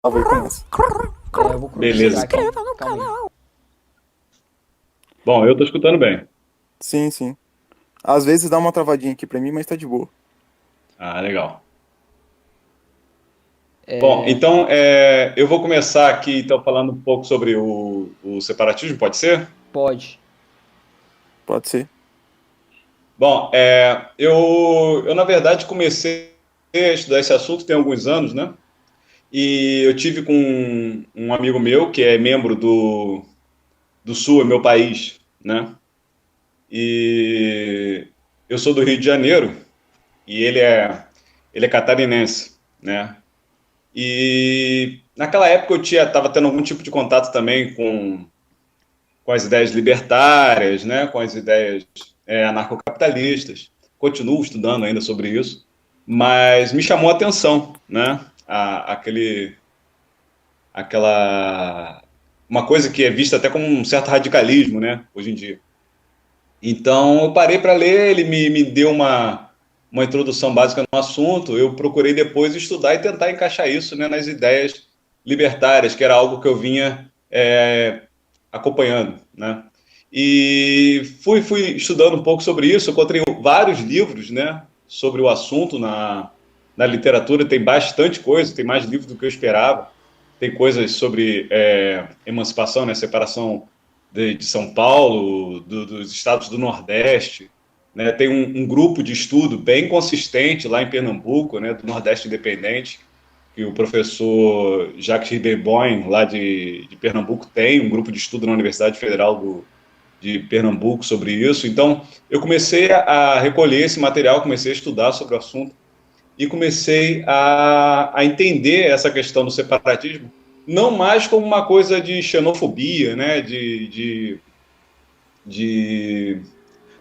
Aí começa. Eu vou cruzar Beleza. aqui. Calma aí. Bom, eu tô escutando bem. Sim, sim. Às vezes dá uma travadinha aqui pra mim, mas tá de boa. Ah, legal. Bom, então eu vou começar aqui então falando um pouco sobre o separatismo, pode ser? Pode. Pode ser. Bom, eu na verdade comecei a estudar esse assunto tem alguns anos, né? E eu tive com um amigo meu que é membro do Sul, é meu país, né? E eu sou do Rio de Janeiro e ele é catarinense, né? E naquela época eu estava tendo algum tipo de contato também com as ideias libertárias, né, com as ideias anarcocapitalistas. Continuo estudando ainda sobre isso, mas me chamou a atenção, né, aquela uma coisa que é vista até como um certo radicalismo, né, hoje em dia. Então eu parei para ler, ele me deu uma introdução básica no assunto, eu procurei depois estudar e tentar encaixar isso, né, nas ideias libertárias, que era algo que eu vinha acompanhando, né? E fui estudando um pouco sobre isso, encontrei vários livros, né, sobre o assunto na literatura, tem bastante coisa, tem mais livros do que eu esperava, tem coisas sobre emancipação, né, separação de São Paulo, dos estados do Nordeste, né, tem um grupo de estudo bem consistente lá em Pernambuco, né, do Nordeste Independente, que o professor Jacques Ribeiroim, lá de Pernambuco, tem um grupo de estudo na Universidade Federal de Pernambuco sobre isso. Então, eu comecei a recolher esse material, comecei a estudar sobre o assunto e comecei a entender essa questão do separatismo não mais como uma coisa de xenofobia, né, de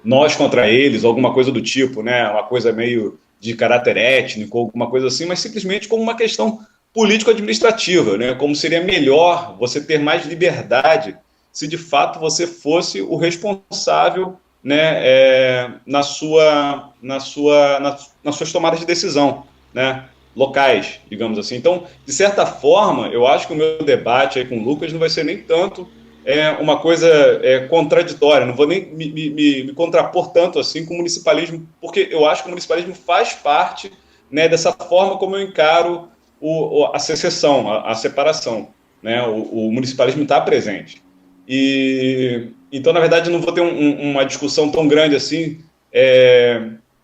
nós contra eles, alguma coisa do tipo, né, uma coisa meio de caráter étnico, alguma coisa assim, mas simplesmente como uma questão político-administrativa, né, como seria melhor você ter mais liberdade se de fato você fosse o responsável, né, nas suas tomadas de decisão, né, locais, digamos assim. Então, de certa forma, eu acho que o meu debate aí com o Lucas não vai ser nem tanto uma coisa contraditória, não vou nem me contrapor tanto assim com o municipalismo, porque eu acho que o municipalismo faz parte, né, dessa forma como eu encaro a secessão, a separação. Né, o municipalismo está presente. Então, na verdade, não vou ter uma discussão tão grande assim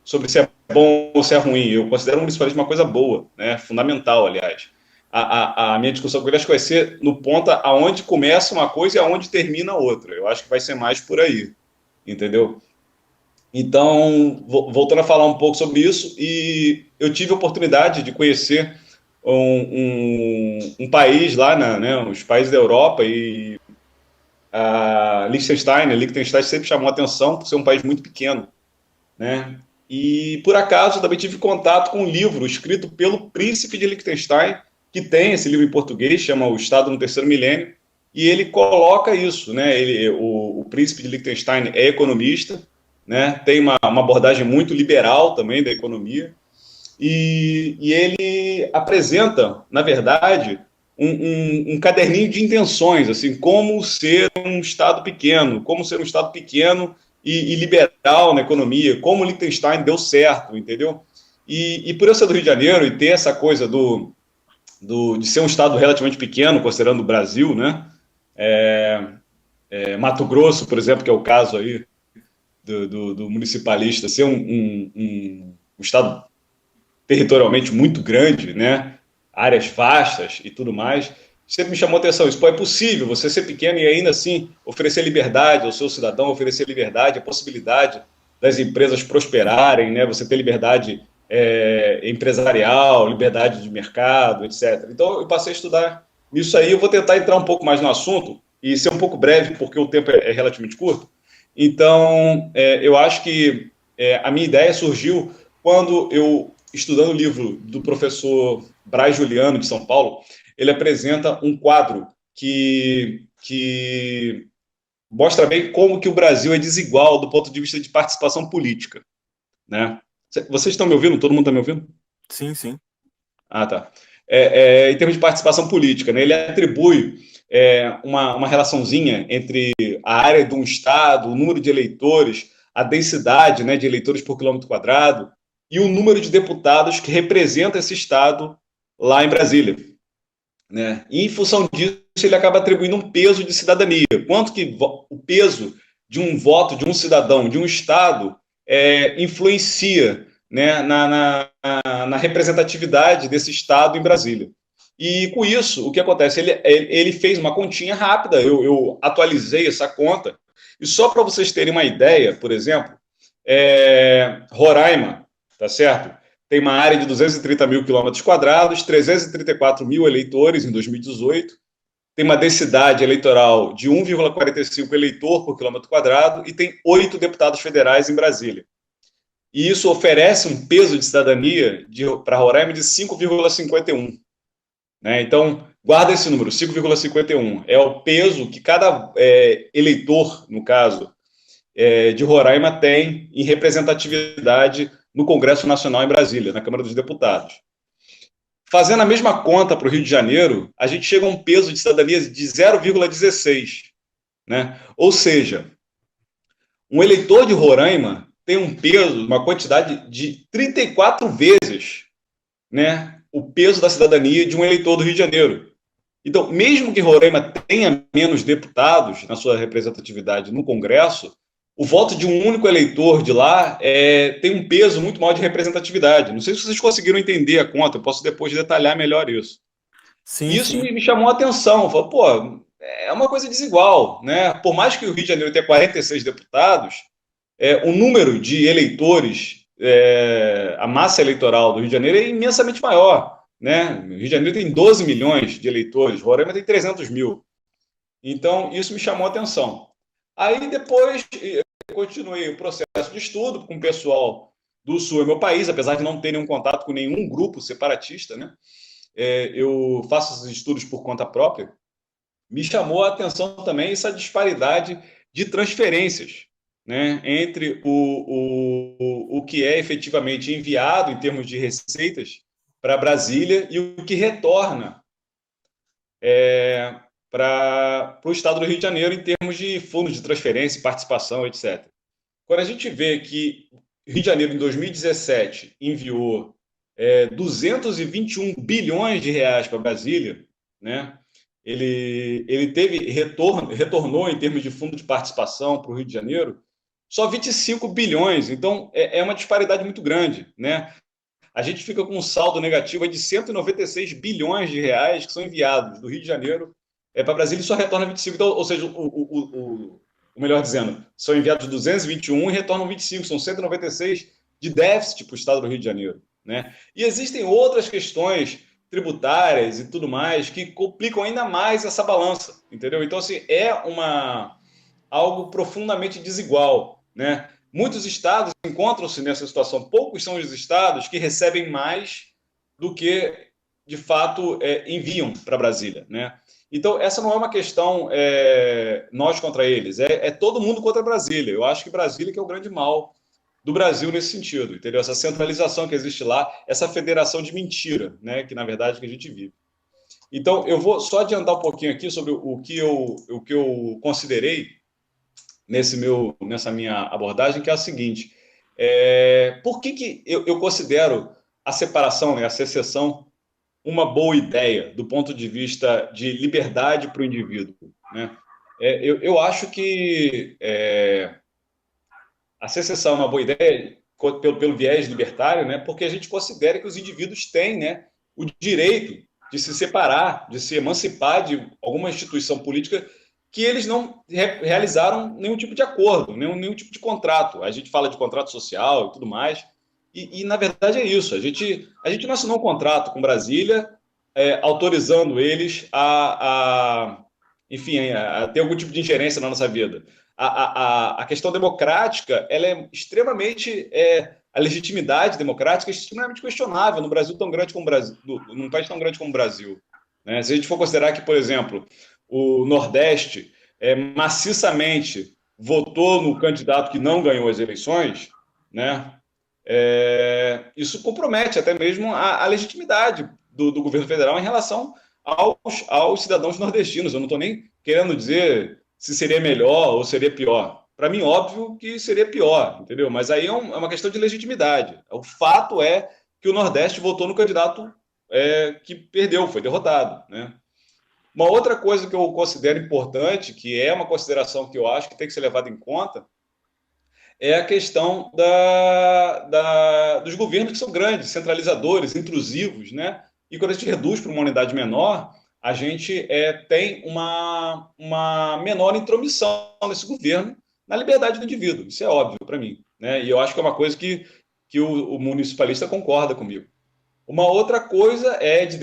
sobre se é bom ou se é ruim. Eu considero o municipalismo uma coisa boa, né, fundamental, aliás. A minha discussão com ele acho que vai ser no ponto aonde começa uma coisa e aonde termina outra. Eu acho que vai ser mais por aí, entendeu? Então, voltando a falar um pouco sobre isso, e eu tive a oportunidade de conhecer um país lá, né, os países da Europa, e Liechtenstein sempre chamou a atenção por ser um país muito pequeno, né? E por acaso também tive contato com um livro escrito pelo príncipe de Liechtenstein, que tem esse livro em português, chama O Estado no Terceiro Milênio, e ele coloca isso, né? O príncipe de Liechtenstein é economista, né? Tem uma abordagem muito liberal também da economia, e ele apresenta, na verdade, um caderninho de intenções, assim, como ser um Estado pequeno, e liberal na economia, como Liechtenstein deu certo, entendeu? E por eu ser do Rio de Janeiro e ter essa coisa de ser um Estado relativamente pequeno, considerando o Brasil, né? Mato Grosso, por exemplo, que é o caso aí do municipalista, ser um Estado territorialmente muito grande, né? Áreas vastas e tudo mais, sempre me chamou a atenção isso. Pô, é possível você ser pequeno e ainda assim oferecer liberdade ao seu cidadão, oferecer liberdade, a possibilidade das empresas prosperarem, né? Você ter liberdade empresarial, liberdade de mercado, etc. Então eu passei a estudar isso aí. Eu vou tentar entrar um pouco mais no assunto e ser um pouco breve, porque o tempo é relativamente curto. Então, eu acho que a minha ideia surgiu quando eu, estudando o livro do professor Braz Juliano, de São Paulo, ele apresenta um quadro que mostra bem como que o Brasil é desigual do ponto de vista de participação política. Né? Vocês estão me ouvindo? Todo mundo está me ouvindo? Sim, sim. Ah, tá. Em termos de participação política, né, ele atribui uma relaçãozinha entre a área de um estado, o número de eleitores, a densidade, né, de eleitores por quilômetro quadrado e o número de deputados que representa esse estado lá em Brasília, né? E em função disso, ele acaba atribuindo um peso de cidadania. Quanto que o peso de um voto de um cidadão, de um estado, influencia, né, na representatividade desse estado em Brasília. E com isso, o que acontece? Ele fez uma continha rápida, eu atualizei essa conta, e só para vocês terem uma ideia, por exemplo, Roraima, tá certo? Tem uma área de 230 mil quilômetros quadrados, 334 mil eleitores em 2018, tem uma densidade eleitoral de 1,45 eleitor por quilômetro quadrado e tem 8 deputados federais em Brasília. E isso oferece um peso de cidadania para Roraima de 5,51. Né? Então, guarda esse número, 5,51. É o peso que cada eleitor, no caso, de Roraima tem em representatividade no Congresso Nacional em Brasília, na Câmara dos Deputados. Fazendo a mesma conta para o Rio de Janeiro, a gente chega a um peso de cidadania de 0,16. Né? Ou seja, um eleitor de Roraima tem um peso, uma quantidade de 34 vezes, né, o peso da cidadania de um eleitor do Rio de Janeiro. Então, mesmo que Roraima tenha menos deputados na sua representatividade no Congresso, o voto de um único eleitor de lá tem um peso muito maior de representatividade. Não sei se vocês conseguiram entender a conta, eu posso depois detalhar melhor isso. Sim, Isso sim. me chamou a atenção. Falei, pô, é uma coisa desigual, né? Por mais que o Rio de Janeiro tenha 46 deputados, o número de eleitores, a massa eleitoral do Rio de Janeiro é imensamente maior. Né? O Rio de Janeiro tem 12 milhões de eleitores, Roraima tem 300 mil. Então, isso me chamou a atenção. Aí, depois, eu continuei o processo de estudo com o pessoal do Sul é meu país, apesar de não ter nenhum contato com nenhum grupo separatista, né? Eu faço esses estudos por conta própria. Me chamou a atenção também essa disparidade de transferências, né, entre o que é efetivamente enviado em termos de receitas para Brasília e o que retorna para o estado do Rio de Janeiro em termos de fundos de transferência, participação, etc. Quando a gente vê que Rio de Janeiro, em 2017, enviou 221 bilhões de reais para Brasília, né? Ele teve retornou em termos de fundo de participação para o Rio de Janeiro só 25 bilhões. Então, é uma disparidade muito grande, né? A gente fica com um saldo negativo de 196 bilhões de reais que são enviados do Rio de Janeiro para Brasília e só retorna 25. Então, ou seja, o melhor dizendo, são enviados 221 e retornam 25, são 196 de déficit para o estado do Rio de Janeiro. Né? E existem outras questões tributárias e tudo mais que complicam ainda mais essa balança, entendeu? Então, assim, algo profundamente desigual, né? Muitos estados encontram-se nessa situação. Poucos são os estados que recebem mais do que, de fato, enviam para Brasília, né? Então, essa não é uma questão nós contra eles, é todo mundo contra Brasília. Eu acho que Brasília que é o grande mal do Brasil nesse sentido, entendeu? Essa centralização que existe lá, essa federação de mentira, né? Que, na verdade, que a gente vive. Então, eu vou só adiantar um pouquinho aqui sobre o que eu considerei nessa minha abordagem, que é a seguinte: por que eu considero a separação, né, a secessão, uma boa ideia do ponto de vista de liberdade para o indivíduo? Né? Eu acho que a secessão é uma boa ideia pelo viés libertário, né, porque a gente considera que os indivíduos têm, né, o direito de se separar, de se emancipar de alguma instituição política que eles não realizaram nenhum tipo de acordo, nenhum tipo de contrato. A gente fala de contrato social e tudo mais, e na verdade é isso. A gente não assinou um contrato com Brasília autorizando eles enfim, a ter algum tipo de ingerência na nossa vida. A questão democrática, ela é extremamente... a legitimidade democrática é extremamente questionável no Brasil tão grande como o Brasil, num país tão grande como o Brasil. Né? Se a gente for considerar que, por exemplo, o Nordeste maciçamente votou no candidato que não ganhou as eleições, né? isso compromete até mesmo a legitimidade do governo federal em relação aos cidadãos nordestinos. Eu não estou nem querendo dizer se seria melhor ou seria pior. Para mim, óbvio que seria pior, entendeu? Mas aí é uma questão de legitimidade. O fato é que o Nordeste votou no candidato que perdeu, foi derrotado, né? Uma outra coisa que eu considero importante, que é uma consideração que eu acho que tem que ser levada em conta, é a questão dos governos que são grandes, centralizadores, intrusivos, né? E quando a gente reduz para uma unidade menor, a gente tem uma menor intromissão nesse governo na liberdade do indivíduo. Isso é óbvio para mim, né? E eu acho que é uma coisa que o municipalista concorda comigo. Uma outra coisa é de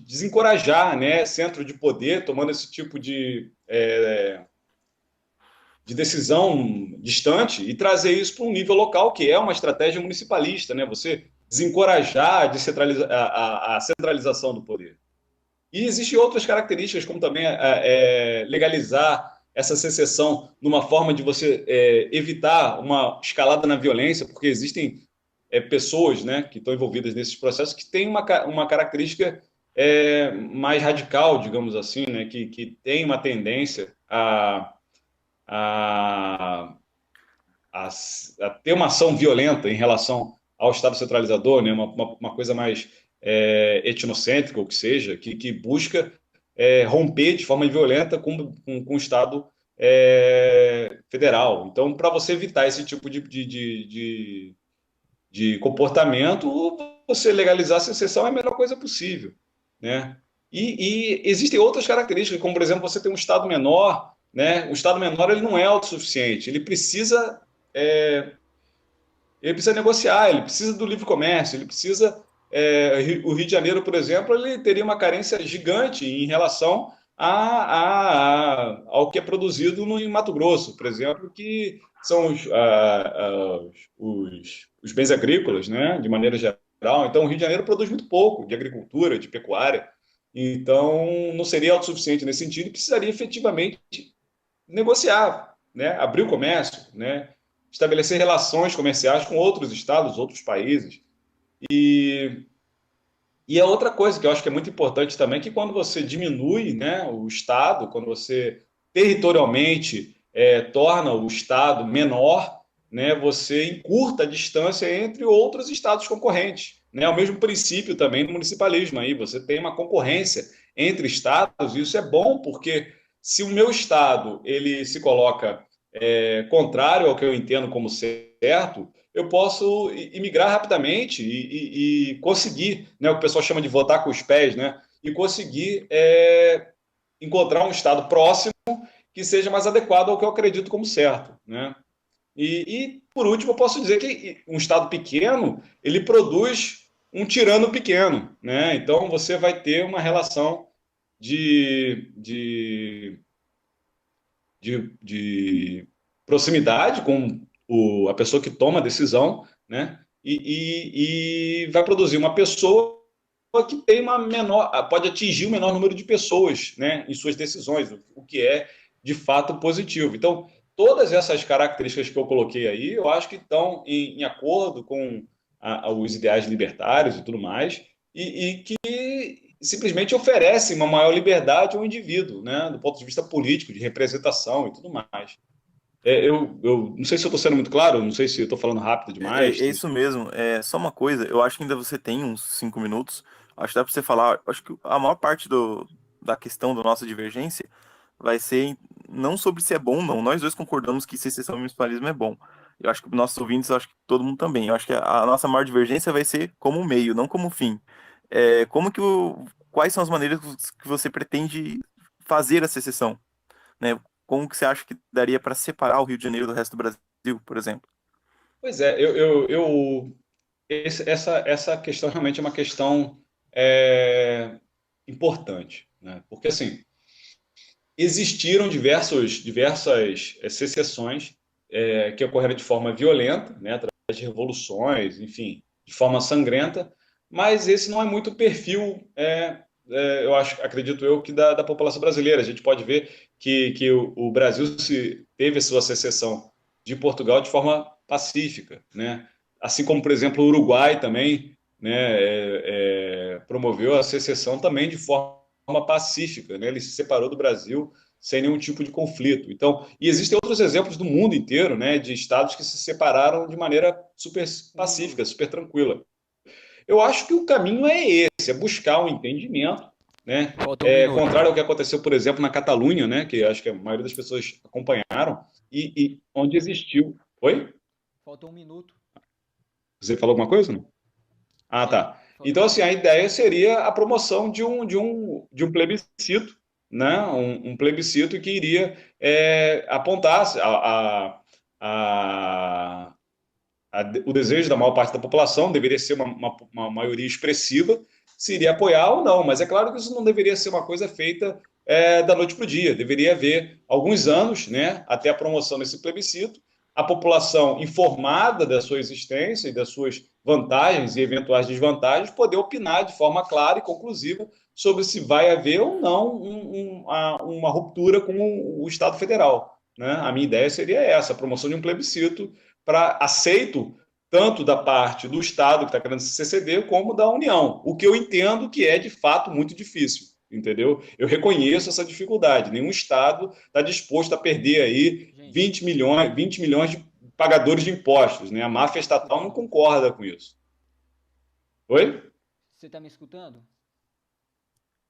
desencorajar, né, centro de poder tomando esse tipo de decisão distante e trazer isso para um nível local, que é uma estratégia municipalista, né? Você desencorajar a centralização do poder. E existem outras características, como também legalizar essa secessão numa forma de você evitar uma escalada na violência, porque existem pessoas, né, que estão envolvidas nesses processos que têm uma característica mais radical, digamos assim, né, que tem uma tendência a, a ter uma ação violenta em relação ao Estado centralizador, né, uma coisa mais etnocêntrica, ou que seja, que busca romper de forma violenta com o Estado federal. Então, para você evitar esse tipo de comportamento, você legalizar a secessão é a melhor coisa possível, né? E existem outras características, como, por exemplo, você tem um Estado menor, né? O Estado menor ele não é autossuficiente, ele precisa negociar, ele precisa do livre comércio, ele precisa... o Rio de Janeiro, por exemplo, ele teria uma carência gigante em relação ao que é produzido no Mato Grosso, por exemplo, que são os bens agrícolas, né, de maneira geral. Então, o Rio de Janeiro produz muito pouco de agricultura, de pecuária. Então, não seria autossuficiente nesse sentido e precisaria efetivamente negociar, né, abrir o comércio, né, estabelecer relações comerciais com outros estados, outros países. E a outra coisa que eu acho que é muito importante também é que quando você diminui, né, o Estado, quando você territorialmente torna o Estado menor, né, você encurta a distância entre outros estados concorrentes. Né? É o mesmo princípio também do municipalismo. Aí você tem uma concorrência entre estados, e isso é bom porque se o meu estado ele se coloca contrário ao que eu entendo como certo, eu posso imigrar rapidamente e conseguir, né, o que o pessoal chama de votar com os pés, né, e conseguir encontrar um estado próximo que seja mais adequado ao que eu acredito como certo, né? Por último, eu posso dizer que um estado pequeno, ele produz um tirano pequeno, né? Então, você vai ter uma relação de proximidade com a pessoa que toma a decisão, né? E vai produzir uma pessoa que tem pode atingir o menor número de pessoas, né, em suas decisões, o que é de fato positivo. Então, todas essas características que eu coloquei aí, eu acho que estão em acordo com os ideais libertários e tudo mais, e que simplesmente oferecem uma maior liberdade ao indivíduo, né, do ponto de vista político, de representação e tudo mais. Eu não sei se eu estou sendo muito claro, não sei se eu estou falando rápido demais. É isso mesmo. É só uma coisa, eu acho que ainda você tem uns 5 minutos. Acho que dá para você falar. Acho que a maior parte da questão da nossa divergência vai ser não sobre se é bom ou não. Nós dois concordamos que secessão e municipalismo é bom. Eu acho que nossos ouvintes, eu acho que todo mundo também. Eu acho que a nossa maior divergência vai ser como meio, não como fim. Quais são as maneiras que você pretende fazer a secessão, né? Como que você acha que daria para separar o Rio de Janeiro do resto do Brasil, por exemplo? Pois é, essa questão realmente é uma questão importante, né? Porque assim existiram diversas secessões que ocorreram de forma violenta, né, através de revoluções, enfim, de forma sangrenta, mas esse não é muito o perfil, eu acredito eu, que da população brasileira. A gente pode ver que o Brasil teve a sua secessão de Portugal de forma pacífica, né? assim como, por exemplo, o Uruguai também, né, promoveu a secessão também de forma pacífica, né? Ele se separou do Brasil sem nenhum tipo de conflito. Então, e existem outros exemplos do mundo inteiro, né, de estados que se separaram de maneira super pacífica, super tranquila. Eu acho que o caminho é esse, é buscar um entendimento, né? Falta um minuto. Contrário ao que aconteceu, por exemplo, na Catalunha, né? Que acho que a maioria das pessoas acompanharam, e onde existiu. Oi? Falta um minuto. Você falou alguma coisa? Não? Ah, tá. Falta Então, um assim, minuto. a ideia seria a promoção de um plebiscito, né? Um plebiscito que iria apontar a, o desejo da maior parte da população, deveria ser uma maioria expressiva, se iria apoiar ou não. Mas é claro que isso não deveria ser uma coisa feita da noite para o dia. Deveria haver alguns anos, né, até a promoção desse plebiscito, a população informada da sua existência e das suas vantagens e eventuais desvantagens, poder opinar de forma clara e conclusiva sobre se vai haver ou não uma ruptura com o Estado Federal. Né? A minha ideia seria essa, a promoção de um plebiscito para aceito tanto da parte do Estado que está querendo se ceder, como da União. O que eu entendo que é, de fato, muito difícil, entendeu? Eu reconheço essa dificuldade. Nenhum Estado está disposto a perder aí Gente, 20 milhões de pagadores de impostos, né? A máfia estatal não concorda com isso. Oi? você tá me escutando?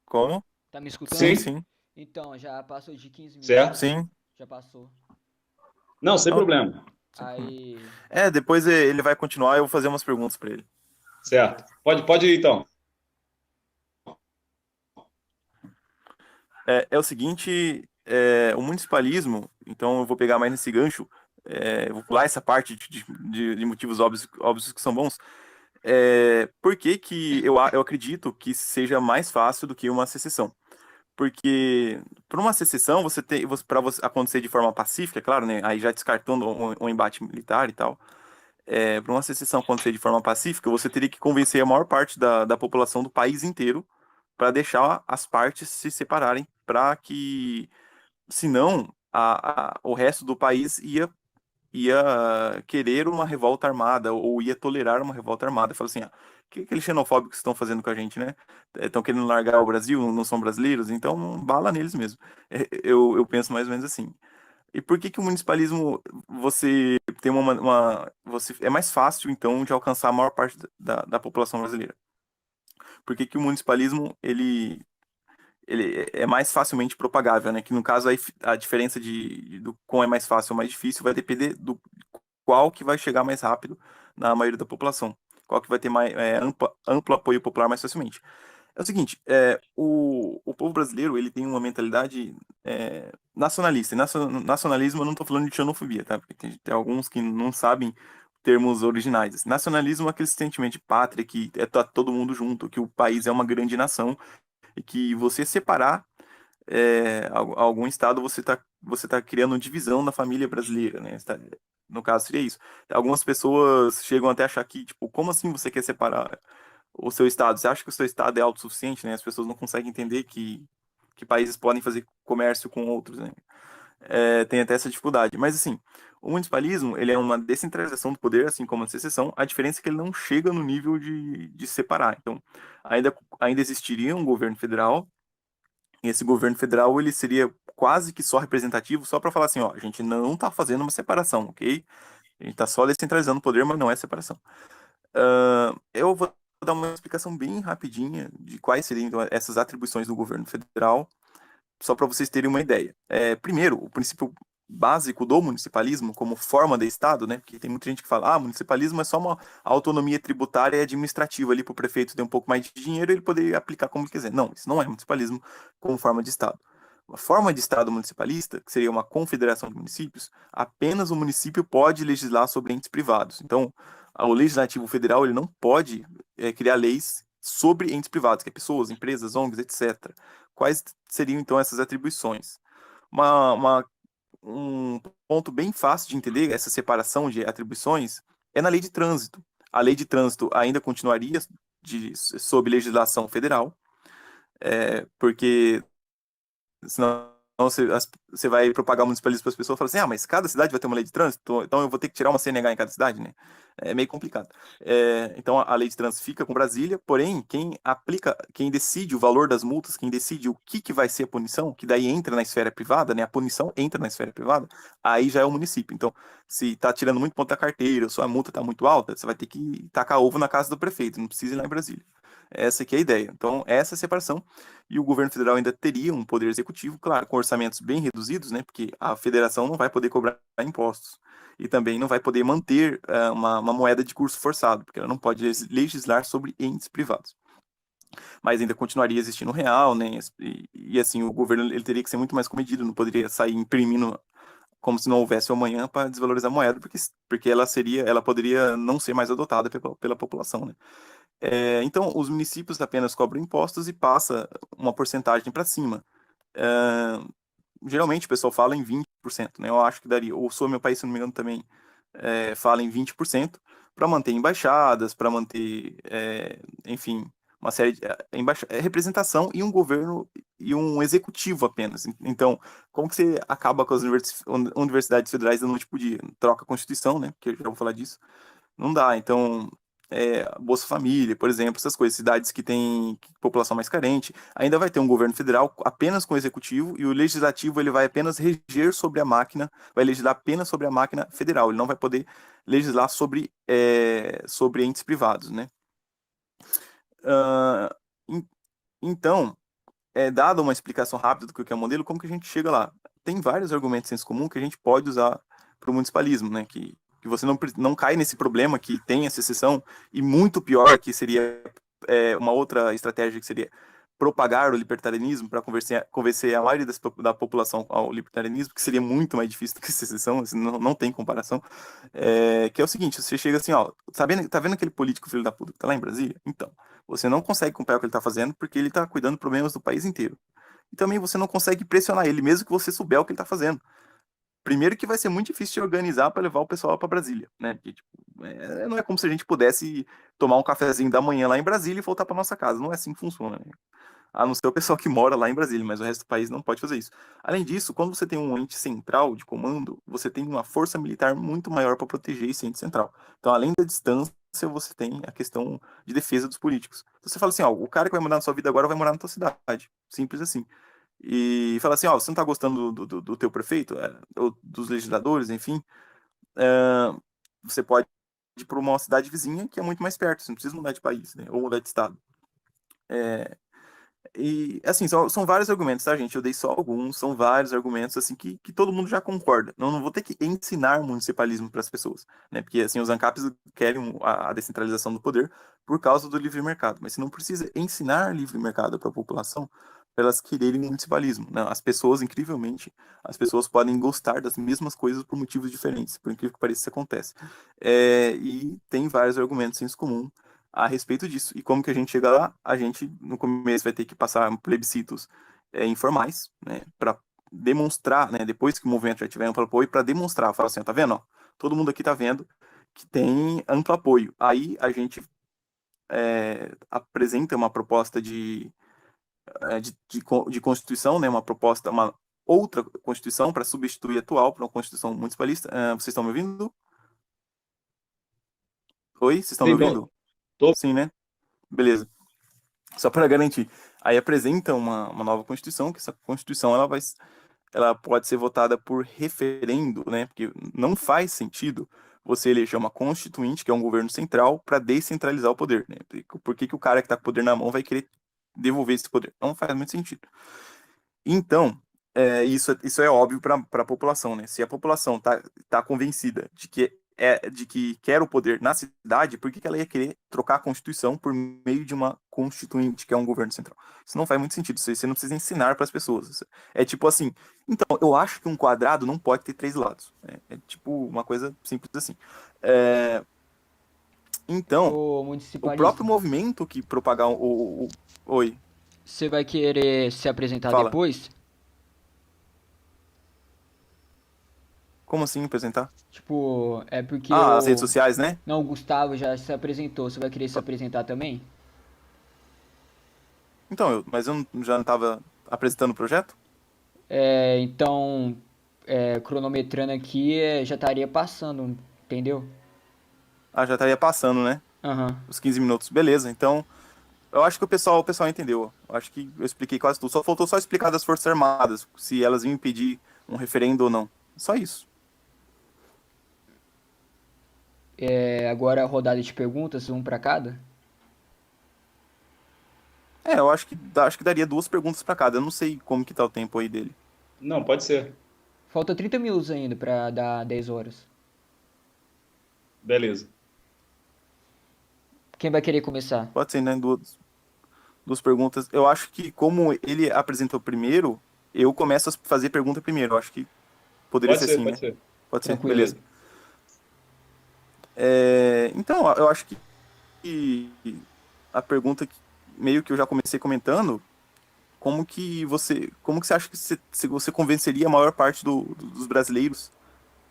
Como? Tá me Sim, escutando? Sim, sim, Então, já passou de 15 certo? minutos. sim. Já passou. Não, sem Não, problema. sem problema. Aí. Depois ele vai continuar, eu vou fazer umas perguntas para ele. Certo. Pode ir, então. É o seguinte, o municipalismo, então eu vou pegar mais nesse gancho, eu vou pular essa parte de motivos óbvios, óbvios que são bons. Por que que eu acredito que seja mais fácil do que uma secessão? Porque para uma secessão, para acontecer de forma pacífica, é claro, né? Aí já descartando um embate militar e tal, para uma secessão acontecer de forma pacífica, você teria que convencer a maior parte da população do país inteiro para deixar as partes se separarem, para que, senão, o resto do país ia querer uma revolta armada ou ia tolerar uma revolta armada. Fala assim, que aqueles xenofóbicos estão fazendo com a gente, né? Estão querendo largar o Brasil, não são brasileiros, então bala neles mesmo. Eu penso mais ou menos assim. E por que que o municipalismo você tem você é mais fácil então de alcançar a maior parte da população brasileira? Por que que o municipalismo ele é mais facilmente propagável, né? Que no caso a diferença do quão é mais fácil ou mais difícil vai depender do qual que vai chegar mais rápido na maioria da população, qual que vai ter mais amplo apoio popular mais facilmente. É o seguinte, o povo brasileiro ele tem uma mentalidade nacionalista. E nacionalismo eu não estou falando de xenofobia, tá? Porque tem alguns que não sabem termos originais. Nacionalismo é aquele sentimento de pátria que tá todo mundo junto, que o país é uma grande nação e que você separar algum estado, você tá criando divisão na família brasileira, né? No caso, seria isso. Algumas pessoas chegam até a achar que, tipo, como assim você quer separar o seu estado? Você acha que o seu estado é autossuficiente, né? As pessoas não conseguem entender que países podem fazer comércio com outros, né? Tem até essa dificuldade. Mas, assim, o municipalismo, ele é uma descentralização do poder, assim como a secessão. A diferença é que ele não chega no nível de separar. Então, ainda existiria um governo federal, e esse governo federal, ele seria quase que só representativo, só para falar assim, ó, a gente não está fazendo uma separação, ok? A gente está só descentralizando o poder, mas não é separação. Eu vou dar uma explicação bem rapidinha de quais seriam então, essas atribuições do governo federal, só para vocês terem uma ideia. Primeiro, o princípio básico do municipalismo como forma de Estado, né? Porque tem muita gente que fala, municipalismo é só uma autonomia tributária e administrativa ali para o prefeito ter um pouco mais de dinheiro e ele poder aplicar como ele quiser. Não, isso não é municipalismo como forma de Estado. Uma forma de Estado municipalista, que seria uma confederação de municípios, apenas o município pode legislar sobre entes privados. Então, o legislativo federal ele não pode criar leis sobre entes privados, que é pessoas, empresas, ONGs, etc. Quais seriam então essas atribuições? Um ponto bem fácil de entender essa separação de atribuições é na lei de trânsito. A lei de trânsito ainda continuaria sob legislação federal, porque senão você vai propagar o municipalismo para as pessoas e falar assim, mas cada cidade vai ter uma lei de trânsito, então eu vou ter que tirar uma CNH em cada cidade, né? É meio complicado. Então a lei de trânsito fica com Brasília, porém, quem decide o valor das multas, quem decide o que vai ser a punição, que daí entra na esfera privada, né? A punição entra na esfera privada, aí já é o município. Então, se tá tirando muito ponto da carteira, ou sua multa tá muito alta, você vai ter que tacar ovo na casa do prefeito, não precisa ir lá em Brasília. Essa aqui é a ideia. Então, essa é a separação. E o governo federal ainda teria um poder executivo, claro, com orçamentos bem reduzidos, né? Porque a federação não vai poder cobrar impostos e também não vai poder manter uma moeda de curso forçado, porque ela não pode legislar sobre entes privados. Mas ainda continuaria existindo o real, né? E assim, o governo ele teria que ser muito mais comedido, não poderia sair imprimindo como se não houvesse amanhã para desvalorizar a moeda, porque ela poderia não ser mais adotada pela população, né? Então, os municípios apenas cobram impostos e passa uma porcentagem para cima. É, Geralmente o pessoal fala em 20%, né? Eu acho que daria, ou Sou Meu País, se não me engano, também fala em 20% para manter embaixadas, para manter, enfim, uma série de representação e um governo e um executivo apenas. Então, como que você acaba com as universidades federais da noite pro dia? Troca a Constituição, né? Que eu já vou falar disso. Não dá. Então, Bolsa Família, por exemplo, essas coisas, cidades que têm população mais carente, ainda vai ter um governo federal apenas com o executivo e o legislativo ele vai apenas reger sobre a máquina, vai legislar apenas sobre a máquina federal, ele não vai poder legislar sobre entes privados, né? Ah, en- então, dada uma explicação rápida do que é o modelo, como que a gente chega lá? Tem vários argumentos em senso comum que a gente pode usar para o municipalismo, né? Que você não cai nesse problema que tem essa exceção, e muito pior, que seria uma outra estratégia que seria propagar o libertarianismo para convencer a maioria da população ao libertarianismo, que seria muito mais difícil do que essa exceção, assim, não tem comparação, que é o seguinte, você chega assim, ó, tá vendo aquele político filho da puta que tá lá em Brasília? Então, você não consegue acompanhar o que ele tá fazendo porque ele tá cuidando de problemas do país inteiro. E também você não consegue pressionar ele, mesmo que você souber o que ele tá fazendo. Primeiro que vai ser muito difícil de organizar para levar o pessoal para Brasília, né? Porque, tipo, não é como se a gente pudesse tomar um cafezinho da manhã lá em Brasília e voltar para nossa casa. Não é assim que funciona, né? A não ser o pessoal que mora lá em Brasília, mas o resto do país não pode fazer isso. Além disso, quando você tem um ente central de comando, você tem uma força militar muito maior para proteger esse ente central. Então, além da distância, você tem a questão de defesa dos políticos. Então, você fala assim, ó, o cara que vai morar na sua vida agora vai morar na tua cidade. Simples assim. E fala assim, ó, você não tá gostando do teu prefeito, ou dos legisladores, enfim, é, você pode ir para uma cidade vizinha que é muito mais perto, você não precisa mudar de país, né, ou mudar de estado. É, e, assim, são vários argumentos, tá, gente? Eu dei só alguns, são vários argumentos, assim, que todo mundo já concorda. Não vou ter que ensinar municipalismo para as pessoas, né? Porque, assim, os ANCAPs querem a descentralização do poder por causa do livre mercado. Mas você não precisa ensinar livre mercado para a população para elas quererem municipalismo, né? Incrivelmente, as pessoas podem gostar das mesmas coisas por motivos diferentes, por incrível que pareça, isso acontece. E tem vários argumentos em comum a respeito disso. E como que a gente chega lá? A gente, no começo, vai ter que passar plebiscitos informais, né, para demonstrar, né, depois que o movimento já tiver amplo apoio, para demonstrar, falar assim, ó, tá vendo? Ó, todo mundo aqui tá vendo que tem amplo apoio. Aí a gente apresenta uma proposta de Constituição, né, uma outra Constituição para substituir a atual, para uma Constituição municipalista. Vocês estão me ouvindo? Oi, vocês estão me Sim, tô, ouvindo? tô. Sim, né? Beleza. Só para garantir. Aí apresenta uma nova Constituição, que essa Constituição ela pode ser votada por referendo, né? Porque não faz sentido você eleger uma constituinte, que é um governo central, para descentralizar o poder, né? Por que que o cara que está com o poder na mão vai querer devolver esse poder? Não faz muito sentido. Então, isso é óbvio para a população, né? Se a população tá convencida de que quer o poder na cidade, por que que ela ia querer trocar a Constituição por meio de uma constituinte, que é um governo central? Isso não faz muito sentido. Você não precisa ensinar para as pessoas. É tipo assim, então, eu acho que um quadrado não pode ter três lados. É tipo uma coisa simples assim. É, então, Ô, o próprio municipalista, movimento que propagar Oi, você vai querer se apresentar fala. depois? Como assim apresentar? Tipo, é porque Ah, as redes o. sociais, né? Não, o Gustavo já se apresentou. Você vai querer se apresentar também? Então, mas eu já não estava apresentando o projeto? Então, cronometrando aqui, já estaria passando, entendeu? Ah, já estaria passando, né? Aham. Os 15 minutos. Beleza, então. Eu acho que o pessoal entendeu. Eu acho que eu expliquei quase tudo. Só faltou só explicar das Forças Armadas, se elas iam impedir um referendo ou não. Só isso. Agora a rodada de perguntas, um pra cada. É, eu acho que daria duas perguntas pra cada. Eu não sei como que tá o tempo aí dele. Não, pode ser. Falta 30 minutos ainda pra dar 10 horas. Beleza. Quem vai querer começar? Pode ser, né? Duas perguntas. Eu acho que como ele apresentou primeiro, eu começo a fazer pergunta primeiro. Eu acho que poderia Pode ser ser, assim, pode né? ser. Pode ser, Tranquilo. beleza. Então, eu acho que a pergunta que meio que eu já comecei comentando, como que você acha que se você convenceria a maior parte dos brasileiros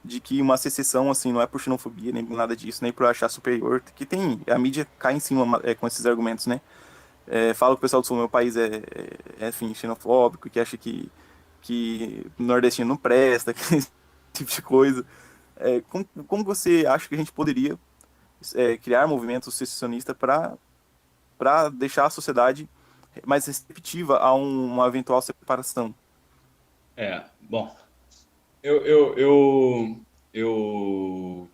de que uma secessão, assim, não é por xenofobia, nem por nada disso, nem por achar superior, que tem, a mídia cai em cima com esses argumentos, né? Fala que o pessoal do sul do meu país enfim, xenofóbico, que acha que nordestino não presta, esse tipo de coisa. Como você acha que a gente poderia criar movimentos secessionistas para deixar a sociedade mais receptiva a uma eventual separação? Bom, eu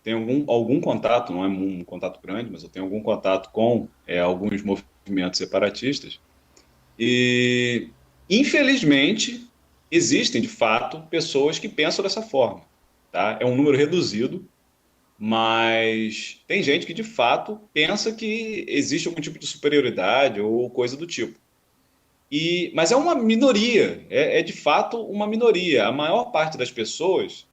tenho algum contato, não é um contato grande, mas eu tenho algum contato com alguns movimentos separatistas. E, infelizmente, existem, de fato, pessoas que pensam dessa forma. Tá? É um número reduzido, mas tem gente que, de fato, pensa que existe algum tipo de superioridade ou coisa do tipo. Mas é uma minoria, é de fato uma minoria. A maior parte das pessoas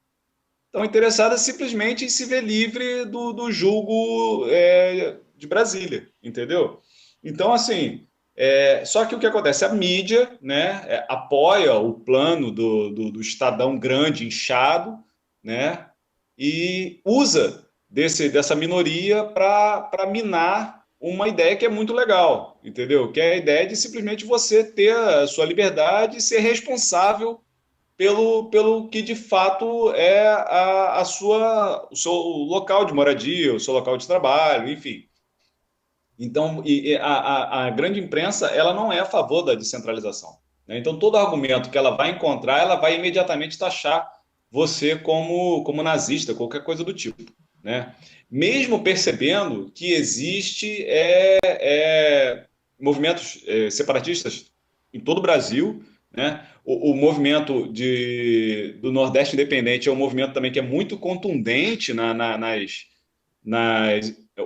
estão interessadas simplesmente em se ver livre do julgo de Brasília, entendeu? Então, assim, só que o que acontece? A mídia, né, apoia o plano do Estadão grande, inchado, né, e usa dessa minoria para minar uma ideia que é muito legal, entendeu? Que é a ideia de simplesmente você ter a sua liberdade e ser responsável pelo que de fato é o seu local de moradia, o seu local de trabalho, enfim. Então, a grande imprensa ela não é a favor da descentralização, né? Então, todo argumento que ela vai encontrar, ela vai imediatamente taxar você como nazista, qualquer coisa do tipo, né? Mesmo percebendo que existe movimentos separatistas em todo o Brasil, né? O movimento do Nordeste Independente é um movimento também que é muito contundente nas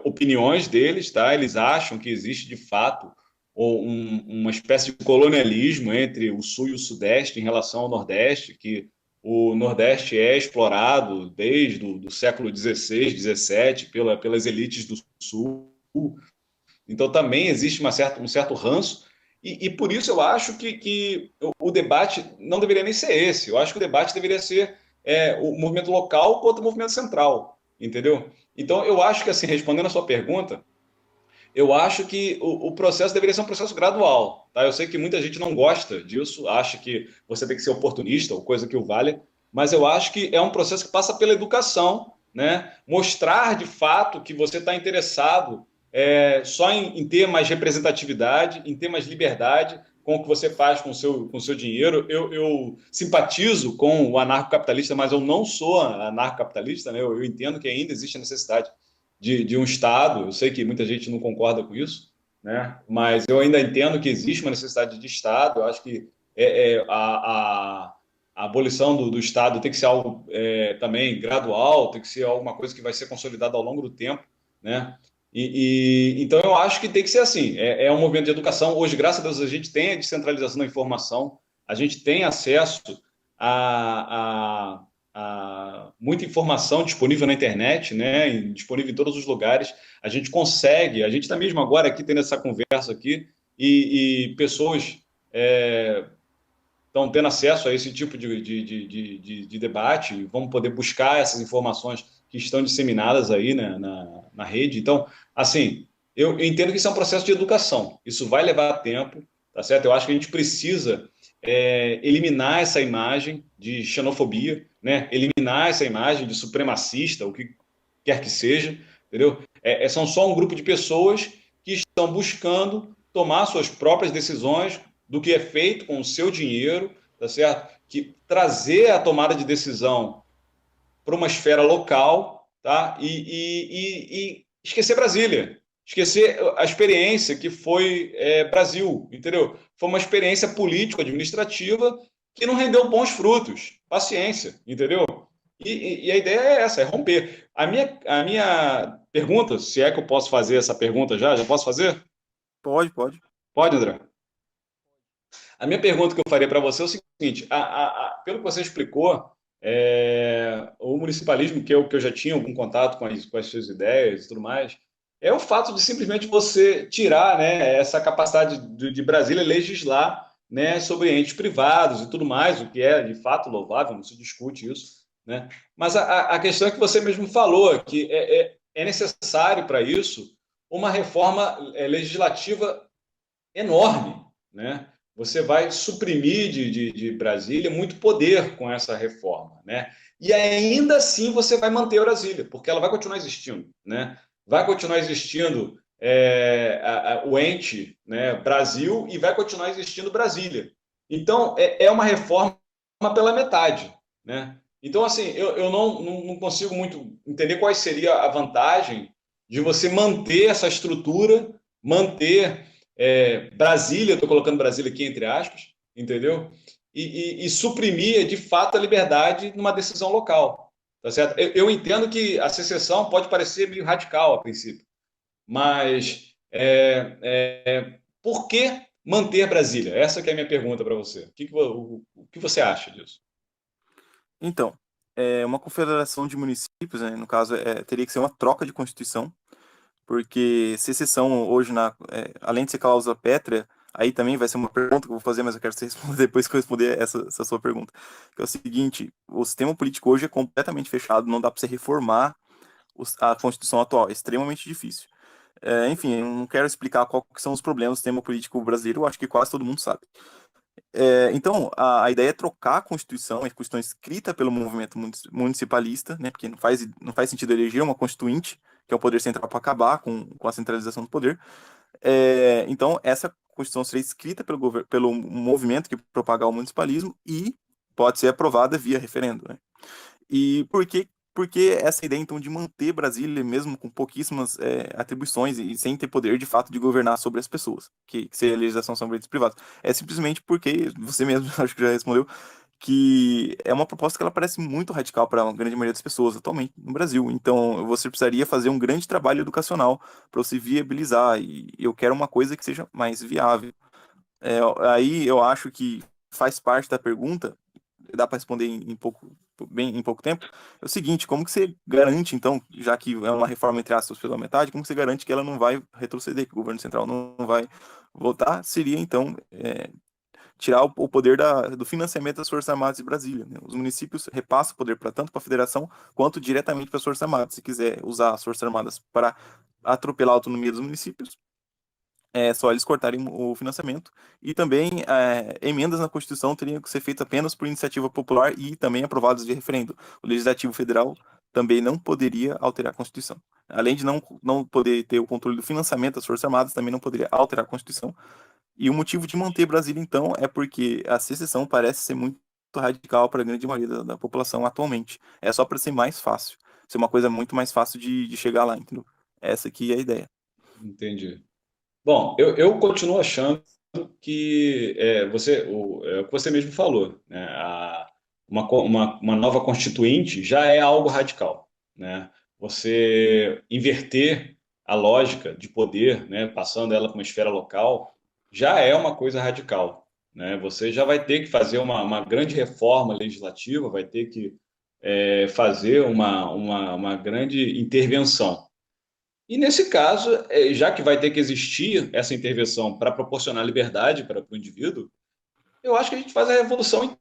opiniões deles, tá? Eles acham que existe de fato uma espécie de colonialismo entre o Sul e o Sudeste em relação ao Nordeste, que o Nordeste é explorado desde o século XVI, XVII pelas elites do Sul. Então também existe um certo ranço e por isso eu acho que o debate não deveria nem ser esse. Eu acho que o debate deveria ser o movimento local contra o movimento central, entendeu? Então eu acho que, assim, respondendo a sua pergunta, eu acho que o processo deveria ser um processo gradual. Tá? Eu sei que muita gente não gosta disso, acha que você tem que ser oportunista ou coisa que o valha, mas eu acho que é um processo que passa pela educação, né? Mostrar de fato que você está interessado só em ter mais representatividade, em ter mais liberdade com o que você faz com o seu dinheiro. Eu simpatizo com o anarcocapitalista, mas eu não sou anarcocapitalista, né? Eu entendo que ainda existe a necessidade de um Estado. Eu sei que muita gente não concorda com isso, né? Mas eu ainda entendo que existe uma necessidade de Estado. Eu acho que a abolição do Estado tem que ser algo também gradual, tem que ser alguma coisa que vai ser consolidada ao longo do tempo, né? Então eu acho que tem que ser assim. É um movimento de educação. Hoje, graças a Deus, a gente tem a descentralização da informação, a gente tem acesso a, muita informação disponível na internet, né? Disponível em todos os lugares. A gente consegue, a gente está mesmo agora aqui tendo essa conversa aqui e pessoas estão tendo acesso a esse tipo de debate e vão poder buscar essas informações que estão disseminadas aí, né, na rede. Então, assim, eu entendo que isso é um processo de educação. Isso vai levar tempo, tá certo? Eu acho que a gente precisa eliminar essa imagem de xenofobia, né? Eliminar essa imagem de supremacista, o que quer que seja, entendeu? São só um grupo de pessoas que estão buscando tomar suas próprias decisões do que é feito com o seu dinheiro, tá certo? Que trazer a tomada de decisão para uma esfera local, tá? E esquecer Brasília, esquecer a experiência que foi Brasil, entendeu? Foi uma experiência político-administrativa que não rendeu bons frutos. Paciência, entendeu? E a ideia é essa, é romper. A minha pergunta, se é que eu posso fazer essa pergunta já posso fazer? Pode, pode. Pode, André? A minha pergunta que eu faria para você é o seguinte: pelo que você explicou, o municipalismo, que eu já tinha algum contato com as suas ideias e tudo mais, é o fato de simplesmente você tirar, né, essa capacidade de Brasília legislar, né, sobre entes privados e tudo mais, o que é de fato louvável, não se discute isso, né? Mas a questão é que você mesmo falou, que é necessário para isso uma reforma legislativa enorme, né? Você vai suprimir de Brasília muito poder com essa reforma, né? E ainda assim você vai manter Brasília, porque ela vai continuar existindo, né? Vai continuar existindo o ente, né, Brasil, e vai continuar existindo Brasília. Então é uma reforma pela metade, né? Então assim eu não consigo muito entender qual seria a vantagem de você manter essa estrutura, manter Brasília, estou colocando Brasília aqui entre aspas, entendeu? E suprimir, de fato, a liberdade numa decisão local, tá certo? Eu entendo que a secessão pode parecer meio radical a princípio, mas por que manter Brasília? Essa que é a minha pergunta para você. O que você acha disso? Então, uma confederação de municípios, né, no caso, teria que ser uma troca de constituição, porque secessão hoje, além de ser cláusula pétrea, aí também vai ser uma pergunta que eu vou fazer, mas eu quero que você responda depois que eu responder essa sua pergunta. Que é o seguinte: o sistema político hoje é completamente fechado, não dá para você reformar a Constituição atual, é extremamente difícil. Enfim, eu não quero explicar quais que são os problemas do sistema político brasileiro, eu acho que quase todo mundo sabe. Então, a ideia é trocar a Constituição escrita pelo movimento municipalista, né, porque não faz sentido eleger uma constituinte, que é o poder central, para acabar com a centralização do poder. Então, essa Constituição seria escrita pelo movimento que propagar o municipalismo e pode ser aprovada via referendo, né? E por que essa ideia, então, de manter Brasília, mesmo com pouquíssimas atribuições e sem ter poder, de fato, de governar sobre as pessoas, que seria a legislação sobre direitos privados? É simplesmente porque, você mesmo, acho que já respondeu, que é uma proposta que ela parece muito radical para a grande maioria das pessoas atualmente no Brasil. Então, você precisaria fazer um grande trabalho educacional para você viabilizar, e eu quero uma coisa que seja mais viável. Aí eu acho que faz parte da pergunta, dá para responder em pouco tempo, é o seguinte: como que você garante, então, já que é uma reforma entre aspas pela metade, como que você garante que ela não vai retroceder, que o governo central não vai voltar? Seria, então, tirar o poder do financiamento das Forças Armadas de Brasília, né? Os municípios repassam o poder tanto para a federação quanto diretamente para as Forças Armadas. Se quiser usar as Forças Armadas para atropelar a autonomia dos municípios, é só eles cortarem o financiamento. E também emendas na Constituição teriam que ser feitas apenas por iniciativa popular e também aprovadas de referendo. O Legislativo Federal também não poderia alterar a Constituição. Além de não poder ter o controle do financiamento das Forças Armadas, também não poderia alterar a Constituição. E o motivo de manter Brasília, então, é porque a secessão parece ser muito radical para a grande maioria da população atualmente. É só para ser mais fácil. Ser uma coisa muito mais fácil de chegar lá, entendeu? Essa aqui é a ideia. Entendi. Bom, eu continuo achando que é o que você mesmo falou, né? Uma nova constituinte já é algo radical, né? Você inverter a lógica de poder, né, passando ela para uma esfera local, já é uma coisa radical, né? Você já vai ter que fazer uma grande reforma legislativa, vai ter que fazer uma grande intervenção. E nesse caso, já que vai ter que existir essa intervenção para proporcionar liberdade para o indivíduo, eu acho que a gente faz a revolução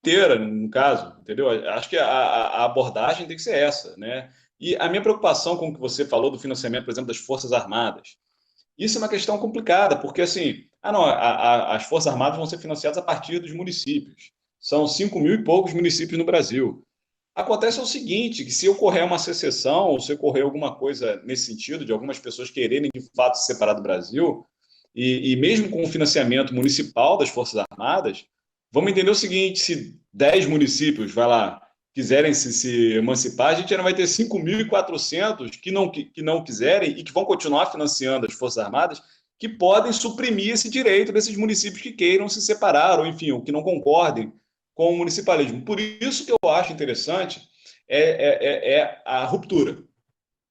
inteira, no caso, entendeu? Acho que a abordagem tem que ser essa, né? E a minha preocupação com o que você falou do financiamento, por exemplo, das Forças Armadas, isso é uma questão complicada, porque assim, não, as Forças Armadas vão ser financiadas a partir dos municípios. São 5 mil e poucos municípios no Brasil. Acontece o seguinte, que se ocorrer uma secessão, ou se ocorrer alguma coisa nesse sentido, de algumas pessoas quererem de fato se separar do Brasil, e mesmo com o financiamento municipal das Forças Armadas, vamos entender o seguinte, se 10 municípios, vai lá, quiserem se emancipar, a gente ainda vai ter 5.400 que não quiserem e que vão continuar financiando as Forças Armadas, que podem suprimir esse direito desses municípios que queiram se separar, ou enfim, ou que não concordem com o municipalismo. Por isso que eu acho interessante é a ruptura,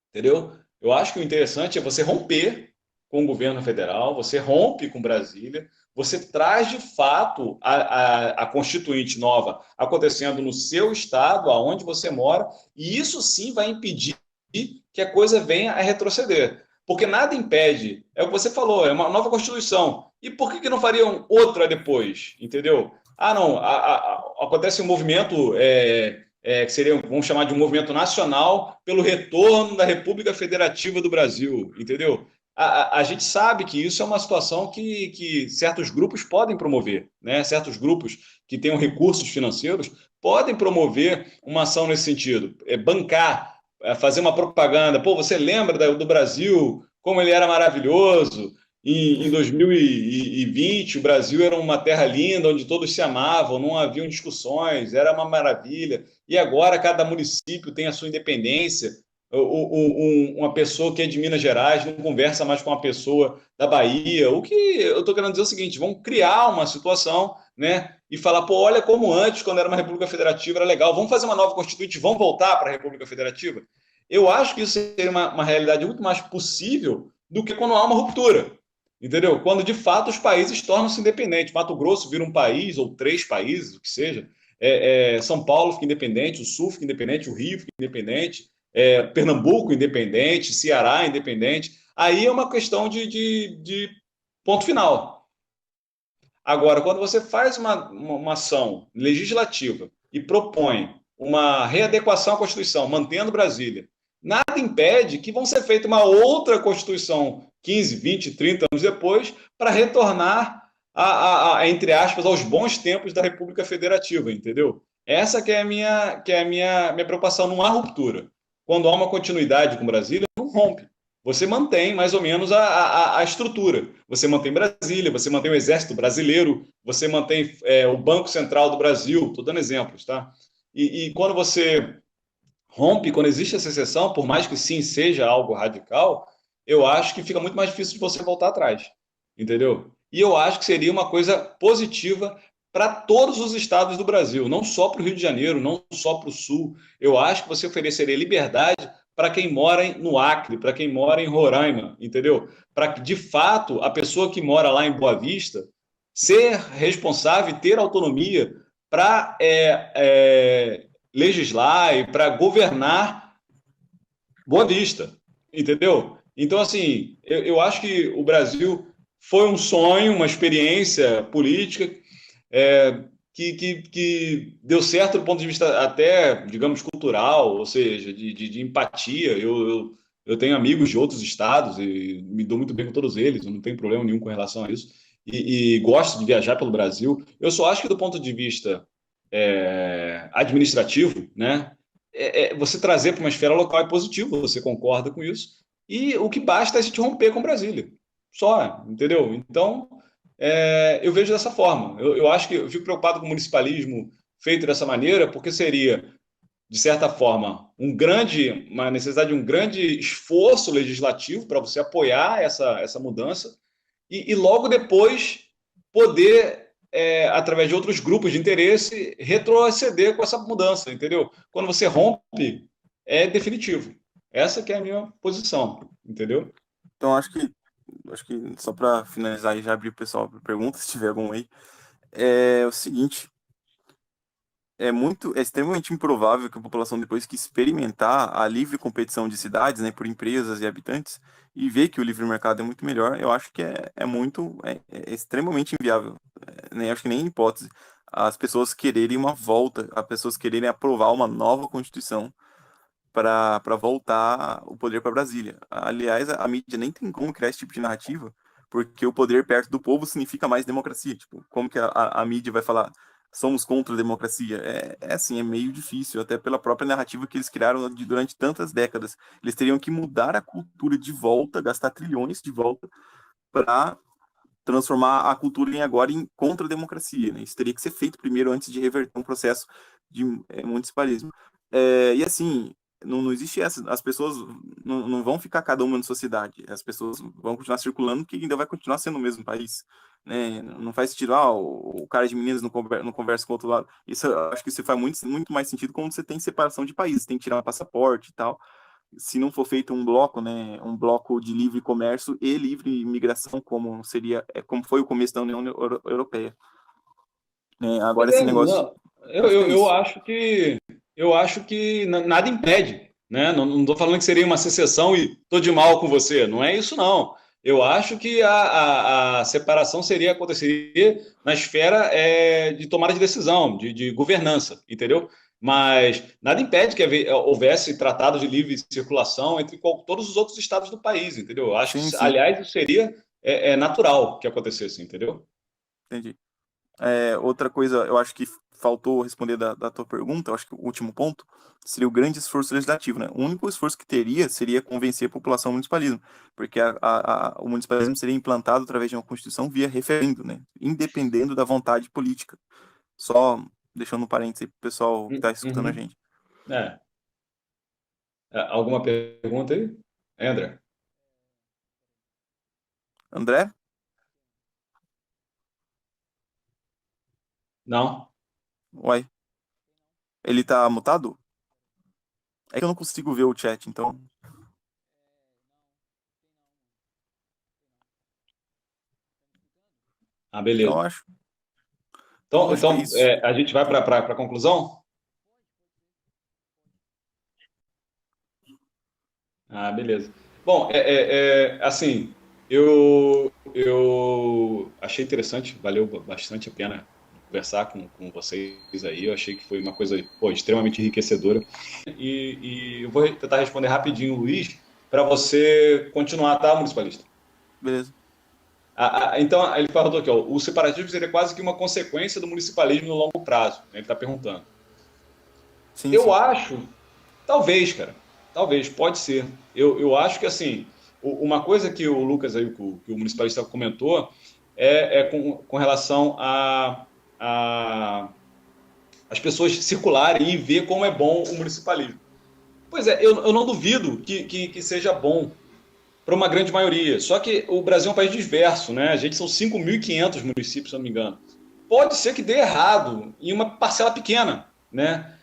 entendeu? Eu acho que o interessante é você romper com o governo federal, você rompe com Brasília, você traz de fato a Constituinte nova acontecendo no seu estado, aonde você mora, e isso sim vai impedir que a coisa venha a retroceder. Porque nada impede, é o que você falou, é uma nova Constituição. E por que não fariam outra depois? Entendeu? Ah, não, acontece um movimento que seria, vamos chamar de um movimento nacional pelo retorno da República Federativa do Brasil, entendeu? A gente sabe que isso é uma situação que certos grupos podem promover, né? Certos grupos que tenham recursos financeiros podem promover uma ação nesse sentido, bancar, fazer uma propaganda. Pô, você lembra do Brasil, como ele era maravilhoso? Em 2020, o Brasil era uma terra linda, onde todos se amavam, não haviam discussões, era uma maravilha. E agora cada município tem a sua independência. Uma pessoa que é de Minas Gerais não conversa mais com uma pessoa da Bahia. O que eu estou querendo dizer é o seguinte: vamos criar uma situação, né? E falar, pô, olha como antes, quando era uma República Federativa, era legal. Vamos fazer uma nova Constituinte, vamos voltar para a República Federativa? Eu acho que isso seria uma realidade muito mais possível do que quando há uma ruptura. Entendeu? Quando de fato os países tornam-se independentes. Mato Grosso vira um país, ou 3 países, o que seja. São Paulo fica independente, o Sul fica independente, o Rio fica independente, Pernambuco independente, Ceará independente. Aí é uma questão de ponto final. Agora, quando você faz uma ação legislativa e propõe uma readequação à Constituição, mantendo Brasília, nada impede que vão ser feita uma outra Constituição 15, 20, 30 anos depois para retornar, entre aspas, aos bons tempos da República Federativa, entendeu? Essa que é a minha preocupação, não há ruptura. Quando há uma continuidade com Brasília, não rompe. Você mantém mais ou menos a estrutura. Você mantém Brasília, você mantém o Exército Brasileiro, você mantém o Banco Central do Brasil, estou dando exemplos, tá? E quando você rompe, quando existe a secessão, por mais que sim seja algo radical, eu acho que fica muito mais difícil de você voltar atrás, entendeu? E eu acho que seria uma coisa positiva para todos os estados do Brasil, não só para o Rio de Janeiro, não só para o Sul. Eu acho que você ofereceria liberdade para quem mora no Acre, para quem mora em Roraima, entendeu? Para que, de fato, a pessoa que mora lá em Boa Vista ser responsável e ter autonomia para legislar e para governar Boa Vista, entendeu? Então, assim, eu acho que o Brasil foi um sonho, uma experiência política que deu certo do ponto de vista até, digamos, cultural, ou seja, de empatia. Eu tenho amigos de outros estados e me dou muito bem com todos eles, eu não tenho problema nenhum com relação a isso, e gosto de viajar pelo Brasil. Eu só acho que do ponto de vista administrativo, né, você trazer para uma esfera local é positivo, você concorda com isso, e o que basta é a gente romper com Brasília. Só, entendeu? Então, eu vejo dessa forma. Eu acho que eu fico preocupado com o municipalismo feito dessa maneira, porque seria, de certa forma, uma necessidade de um grande esforço legislativo para você apoiar essa mudança e logo depois poder, através de outros grupos de interesse, retroceder com essa mudança, entendeu? Quando você rompe, é definitivo. Essa que é a minha posição, entendeu? Então, acho que só para finalizar e já abrir o pessoal para perguntas, se tiver algum aí, é o seguinte: é extremamente improvável que a população, depois que experimentar a livre competição de cidades, né, por empresas e habitantes, e ver que o livre mercado é muito melhor, eu acho que é extremamente inviável, nem acho que nem hipótese, as pessoas quererem uma volta, as pessoas quererem aprovar uma nova Constituição para voltar o poder para Brasília. Aliás, a mídia nem tem como criar esse tipo de narrativa, porque o poder perto do povo significa mais democracia. Tipo, como que a mídia vai falar? somos contra a democracia. É assim, é meio difícil, até pela própria narrativa que eles criaram durante tantas décadas. Eles teriam que mudar a cultura de volta, gastar trilhões de volta para transformar a cultura em agora em contra a democracia, né? Isso teria que ser feito primeiro antes de reverter um processo de municipalismo. E assim, não existe essa. As pessoas não vão ficar cada uma na sociedade. As pessoas vão continuar circulando porque ainda vai continuar sendo o mesmo país. Né? Não faz sentido, o cara de Minas não conversa com o outro lado. Isso, eu acho que isso faz muito mais sentido quando você tem separação de países, tem que tirar o passaporte e tal. Se não for feito um bloco, né, um bloco de livre comércio e livre imigração, como foi o começo da União Europeia. Agora Pois esse é, negócio, não, acho que é isso. eu acho que nada impede, né? Não estou falando que seria uma secessão e estou de mal com você, não é isso não. Eu acho que a separação aconteceria na esfera de tomada de decisão, de governança, entendeu? Mas nada impede que houvesse tratado de livre circulação entre todos os outros estados do país, entendeu? Eu acho Sim, que, sim, aliás, isso seria natural que acontecesse, entendeu? entendi. Outra coisa, eu acho que faltou responder da tua pergunta, eu acho que o último ponto seria o grande esforço legislativo, né? O único esforço que teria seria convencer a população ao municipalismo, porque o municipalismo seria implantado através de uma constituição via referendo, né? Independendo da vontade política. Só deixando um parênteses aí pro pessoal que está escutando a Uhum. gente. É. Alguma pergunta aí? André? André? Não? Uai, ele tá mutado? É que eu não consigo ver o chat, então Ah, eu beleza. acho, Então, acho que é então isso. a gente vai para a conclusão? Ah, beleza. Bom, assim, eu achei interessante, valeu bastante a pena conversar com vocês aí. Eu achei que foi uma coisa, pô, extremamente enriquecedora. E eu vou tentar responder rapidinho, Luiz, para você continuar, tá, municipalista? Beleza. Então, ele falou aqui, ó, o separatismo seria quase que uma consequência do municipalismo no longo prazo, né? Ele está perguntando. Sim, Eu sim. acho, talvez, cara, talvez, pode ser. Eu acho que, assim, uma coisa que o Lucas, aí, que o municipalista comentou, com relação a as pessoas circularem e ver como é bom o municipalismo. Pois é, eu não duvido que seja bom para uma grande maioria. Só que o Brasil é um país diverso, né? A gente são 5.500 municípios, se eu não me engano. Pode ser que dê errado em uma parcela pequena, né?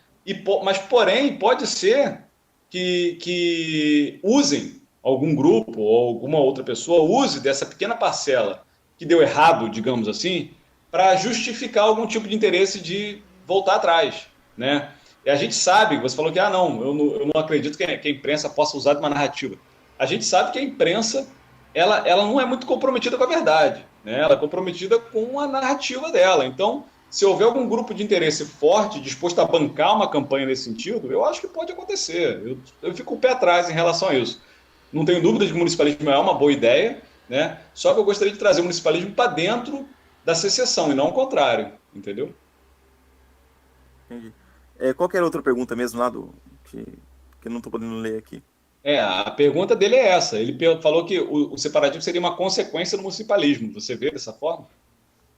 Mas, porém, pode ser que usem algum grupo ou alguma outra pessoa use dessa pequena parcela que deu errado, digamos assim, para justificar algum tipo de interesse de voltar atrás, né? E a gente sabe, você falou que, não, eu não acredito que a imprensa possa usar de uma narrativa. A gente sabe que a imprensa ela não é muito comprometida com a verdade, né? Ela é comprometida com a narrativa dela. Então, se houver algum grupo de interesse forte disposto a bancar uma campanha nesse sentido, eu acho que pode acontecer. Eu fico o pé atrás em relação a isso. Não tenho dúvida de que o municipalismo é uma boa ideia, né? Só que eu gostaria de trazer o municipalismo para dentro da secessão e não o contrário, entendeu? Entendi. Qualquer outra pergunta mesmo lá que eu não tô podendo ler aqui. A pergunta dele é essa. Ele falou que o separatismo seria uma consequência do municipalismo. Você vê dessa forma?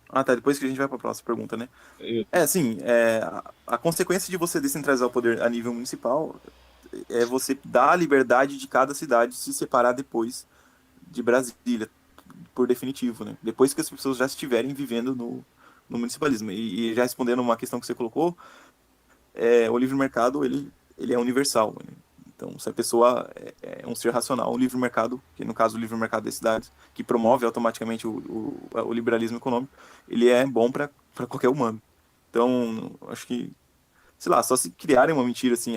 Ah, tá. Depois que a gente vai para a próxima pergunta, né? Isso. Sim. A consequência de você descentralizar o poder a nível municipal é você dar a liberdade de cada cidade se separar depois de Brasília, por definitivo, né? Depois que as pessoas já estiverem vivendo no municipalismo. E já respondendo uma questão que você colocou, o livre mercado ele é universal, né? Então, se a pessoa é um ser racional, o livre mercado, que no caso o livre mercado das cidades, que promove automaticamente o liberalismo econômico, ele é bom para qualquer humano. Então, acho que, sei lá, só se criarem uma mentira assim,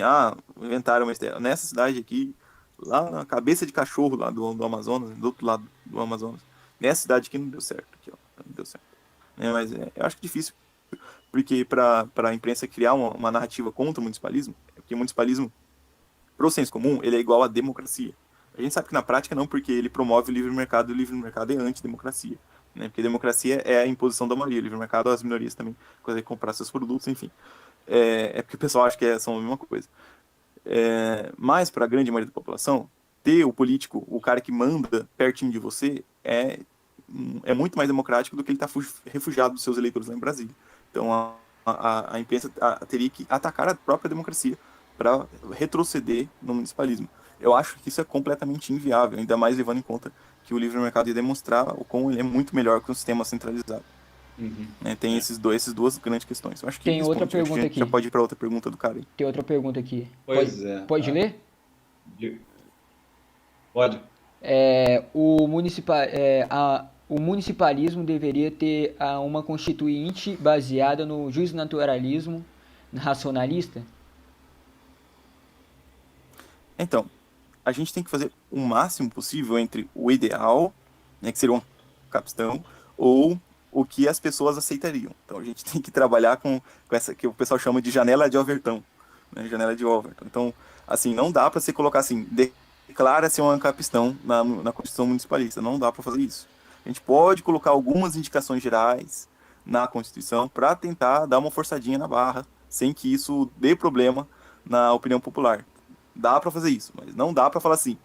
inventaram uma ideia. Nessa cidade aqui, lá na cabeça de cachorro lá do Amazonas, do outro lado do Amazonas, nessa cidade aqui não deu certo, aqui, ó, não deu certo. Mas eu acho que é difícil, porque para a imprensa criar uma narrativa contra o municipalismo, porque o municipalismo, pro senso comum, ele é igual à democracia. A gente sabe que na prática não, porque ele promove o livre mercado e o livre mercado é antidemocracia. né? Porque democracia é a imposição da maioria, livre mercado, as minorias também conseguem comprar seus produtos, enfim. É porque o pessoal acha que são a mesma coisa. Mas para a grande maioria da população, ter o político, o cara que manda pertinho de você, é muito mais democrático do que ele estar refugiado dos seus eleitores lá em Brasília. Então a imprensa teria que atacar a própria democracia para retroceder no municipalismo. Eu acho que isso é completamente inviável, ainda mais levando em conta que o livre mercado ia demonstrar o como ele é muito melhor que um sistema centralizado. Uhum. Né? Tem essas duas grandes questões. Eu acho que Tem outra responde. Acho que a pergunta gente já aqui. pode ir para outra pergunta do cara aí. Tem outra pergunta aqui. Pois é. Pode ler? Pode. O municipalismo deveria ter uma constituinte baseada no justnaturalismo racionalista? Então, a gente tem que fazer o máximo possível entre o ideal, né, que seria uma capstão, ou o que as pessoas aceitariam. Então, a gente tem que trabalhar com essa que o pessoal chama de janela de Overton, né, janela de Overton. Então, assim, não dá para você colocar assim, declara-se uma capstão na Constituição Municipalista. Não dá para fazer isso. A gente pode colocar algumas indicações gerais na Constituição para tentar dar uma forçadinha na barra, sem que isso dê problema na opinião popular. Dá para fazer isso, mas não dá para falar assim,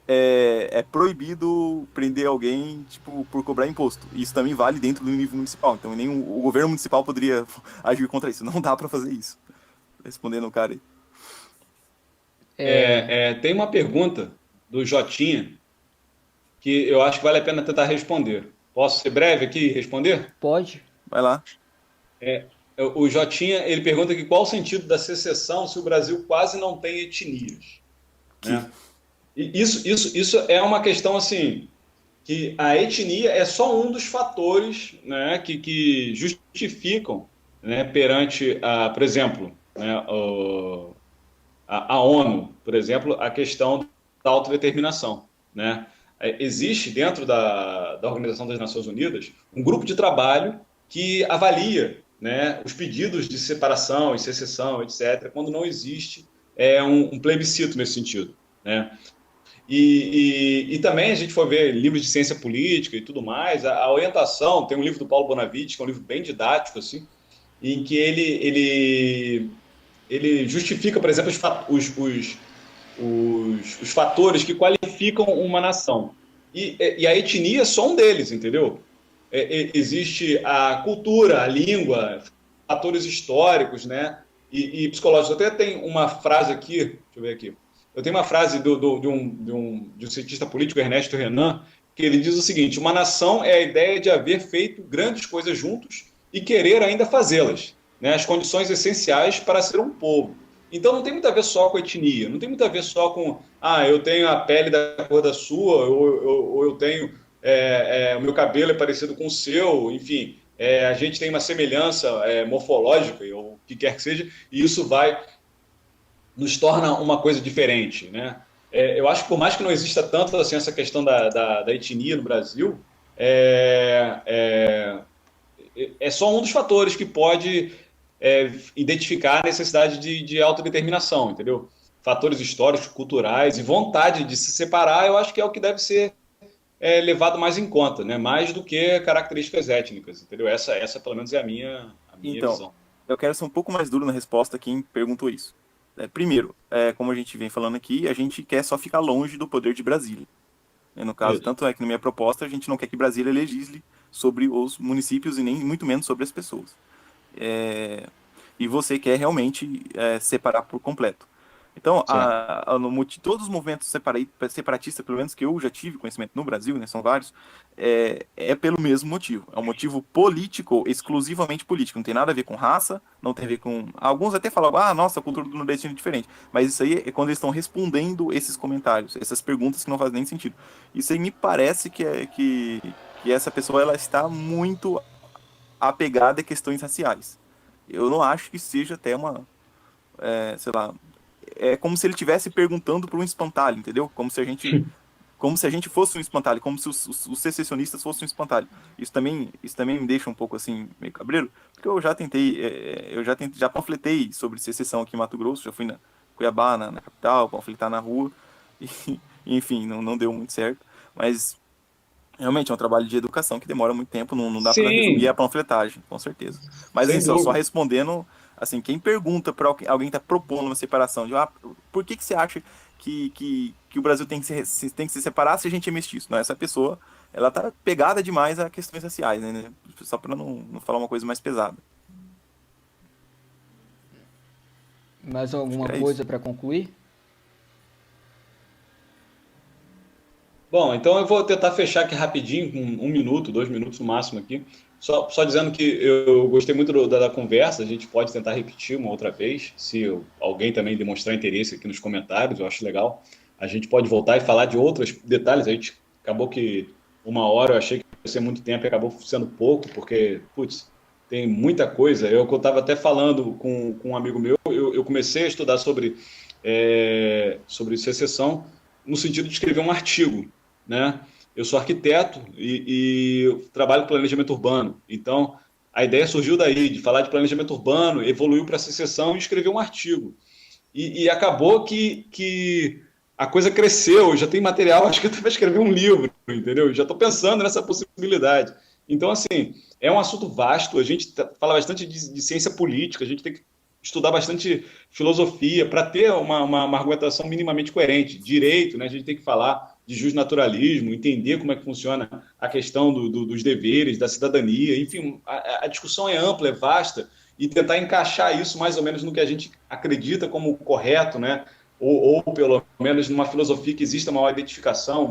é proibido prender alguém, tipo, por cobrar imposto. Isso também vale dentro do nível municipal. Então, nem o governo municipal poderia agir contra isso. Não dá para fazer isso. Respondendo o cara aí. Tem uma pergunta do Jotinha que eu acho que vale a pena tentar responder. Posso ser breve aqui e responder? Pode. Vai lá. O Jotinha, ele pergunta aqui qual o sentido da secessão se o Brasil quase não tem etnias, né? E isso é uma questão assim, que a etnia é só um dos fatores, né, que justificam, né, perante, por exemplo, né, a ONU, por exemplo, a questão da autodeterminação, né? Existe dentro da Organização das Nações Unidas um grupo de trabalho que avalia, né, os pedidos de separação e secessão, etc., quando não existe um plebiscito nesse sentido, né? E também a gente for ver livros de ciência política e tudo mais, a orientação, tem um livro do Paulo Bonavides, que é um livro bem didático, assim, em que ele justifica, por exemplo, os fatores que qualificam uma nação. E a etnia é só um deles, entendeu? Existe a cultura, a língua, fatores históricos, né? E psicológicos. Até tem uma frase aqui, deixa eu ver aqui. Eu tenho uma frase de um cientista político, Ernesto Renan, que ele diz o seguinte: uma nação é a ideia de haver feito grandes coisas juntos e querer ainda fazê-las, né? As condições essenciais para ser um povo. Então não tem muito a ver só com etnia, não tem muito a ver só com eu tenho a pele da cor da sua, ou eu tenho o meu cabelo é parecido com o seu, enfim, a gente tem uma semelhança morfológica, ou o que quer que seja, e isso nos torna uma coisa diferente, né? Eu acho que por mais que não exista tanto assim, essa questão da etnia no Brasil, é só um dos fatores que pode identificar a necessidade de autodeterminação, entendeu? Fatores históricos, culturais e vontade de se separar, eu acho que é o que deve ser levado mais em conta, né? Mais do que características étnicas, entendeu? Essa pelo menos é a minha Então, visão. eu quero ser um pouco mais duro na resposta a quem perguntou isso. Primeiro, como a gente vem falando aqui, a gente quer só ficar longe do poder de Brasília. No caso, Isso. tanto é que na minha proposta a gente não quer que Brasília legisle sobre os municípios e nem muito menos sobre as pessoas. E você quer realmente separar por completo. Então, todos os movimentos separatistas, pelo menos que eu já tive conhecimento no Brasil, né, são vários, é pelo mesmo motivo. É um motivo político, exclusivamente político. Não tem nada a ver com raça, não tem a ver com... Alguns até falam, nossa, a cultura do nordestino é diferente. Mas isso aí é quando eles estão respondendo esses comentários, essas perguntas que não fazem nem sentido. Isso aí me parece que essa pessoa ela está muito apegada a questões raciais. Eu não acho que seja até sei lá, é como se ele estivesse perguntando para um espantalho, entendeu? Como se a gente fosse um espantalho, como se os secessionistas fossem um espantalho. Isso também me deixa um pouco assim meio cabreiro, porque eu já já panfletei sobre secessão aqui em Mato Grosso, já fui na Cuiabá, na capital, panfletar na rua, e, enfim, não deu muito certo, mas Realmente é um trabalho de educação que demora muito tempo, não dá para Sim, resumir a panfletagem, com certeza. Mas sem assim, só dúvida. respondendo, assim, quem pergunta para alguém está propondo uma separação, de por que você acha que o Brasil tem que tem que se separar se a gente é mestiço? Não, essa pessoa, ela tá pegada demais a questões raciais, né? Só para não falar uma coisa mais pesada. Mais Acho que alguma é isso. coisa para concluir? Bom, então eu vou tentar fechar aqui rapidinho, com 1 minuto, 2 minutos no máximo aqui. Só dizendo que eu gostei muito da conversa, a gente pode tentar repetir uma outra vez, se alguém também demonstrar interesse aqui nos comentários, eu acho legal. A gente pode voltar e falar de outros detalhes. A gente acabou que 1 hora eu achei que ia ser muito tempo e acabou sendo pouco, porque, putz, tem muita coisa. Eu estava até falando com um amigo meu, eu comecei a estudar sobre secessão no sentido de escrever um artigo, né? Eu sou arquiteto e trabalho com planejamento urbano. Então, a ideia surgiu daí, de falar de planejamento urbano, evoluiu para a secessão e escrever um artigo. E acabou que a coisa cresceu, já tem material, acho que até vai escrever um livro, entendeu? Já estou pensando nessa possibilidade. Então, assim, é um assunto vasto, a gente fala bastante de ciência política, a gente tem que estudar bastante filosofia para ter uma argumentação minimamente coerente. Direito, né? A gente tem que falar de justnaturalismo, entender como é que funciona a questão dos deveres, da cidadania, enfim, a discussão é ampla, é vasta, e tentar encaixar isso mais ou menos no que a gente acredita como correto, né? Ou pelo menos numa filosofia que exista uma identificação,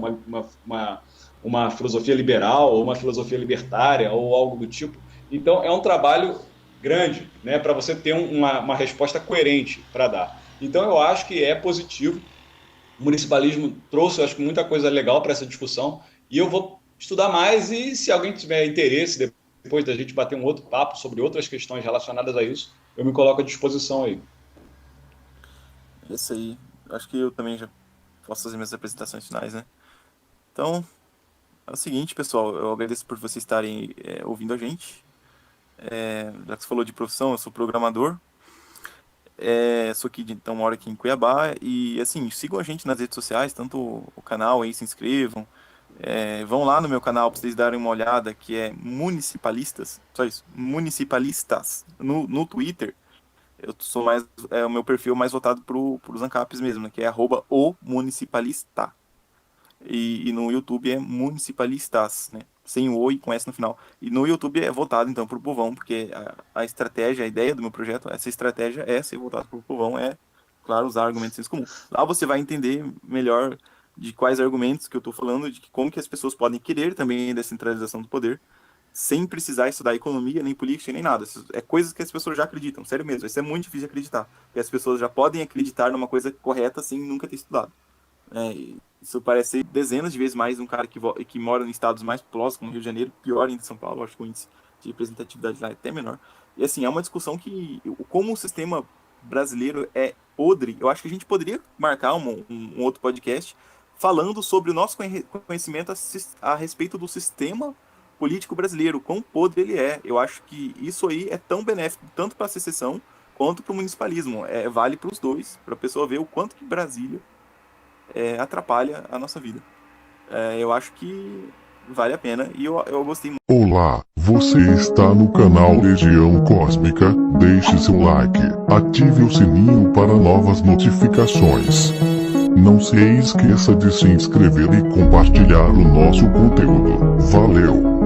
uma filosofia liberal, ou uma filosofia libertária, ou algo do tipo. Então, é um trabalho grande, né, para você ter uma resposta coerente para dar. Então, eu acho que é positivo. O municipalismo trouxe, eu acho, muita coisa legal para essa discussão, e eu vou estudar mais, e se alguém tiver interesse, depois da gente bater um outro papo sobre outras questões relacionadas a isso, eu me coloco à disposição aí. Esse aí, acho que eu também já posso fazer minhas apresentações finais, né? Então, é o seguinte, pessoal, eu agradeço por vocês estarem ouvindo a gente. Já que você falou de profissão, eu sou programador. Sou aqui, então, moro aqui em Cuiabá. E, assim, sigam a gente nas redes sociais, tanto o canal aí, se inscrevam. Vão lá no meu canal para vocês darem uma olhada, que é Municipalistas, só isso, Municipalistas, no Twitter. Eu sou mais, o meu perfil é mais voltado para os ANCAPs mesmo, né, que é @o municipalista. E no YouTube é Municipalistas, né? Sem o O e com S no final. E no YouTube é voltado então para o povão, porque a estratégia, a ideia do meu projeto, essa estratégia é ser voltado para o povão, claro, usar argumentos de senso comum. Lá você vai entender melhor de quais argumentos que eu estou falando, de como que as pessoas podem querer também a descentralização do poder, sem precisar estudar economia, nem política, nem nada. É coisas que as pessoas já acreditam, sério mesmo. Isso é muito difícil de acreditar, porque as pessoas já podem acreditar numa coisa correta sem nunca ter estudado. Isso parece ser dezenas de vezes mais um cara que mora em estados mais próximos, como Rio de Janeiro, pior ainda em São Paulo, acho que o índice de representatividade lá é até menor. E assim, é uma discussão que, como o sistema brasileiro é podre, eu acho que a gente poderia marcar um outro podcast falando sobre o nosso conhecimento a respeito do sistema político brasileiro, quão podre ele é. Eu acho que isso aí é tão benéfico, tanto para a secessão quanto para o municipalismo. Vale para os dois, para a pessoa ver o quanto que Brasília atrapalha a nossa vida. Eu acho que vale a pena e eu gostei muito. Olá, você está no canal Legião Cósmica, deixe seu like, ative o sininho para novas notificações. Não se esqueça de se inscrever e compartilhar o nosso conteúdo. Valeu!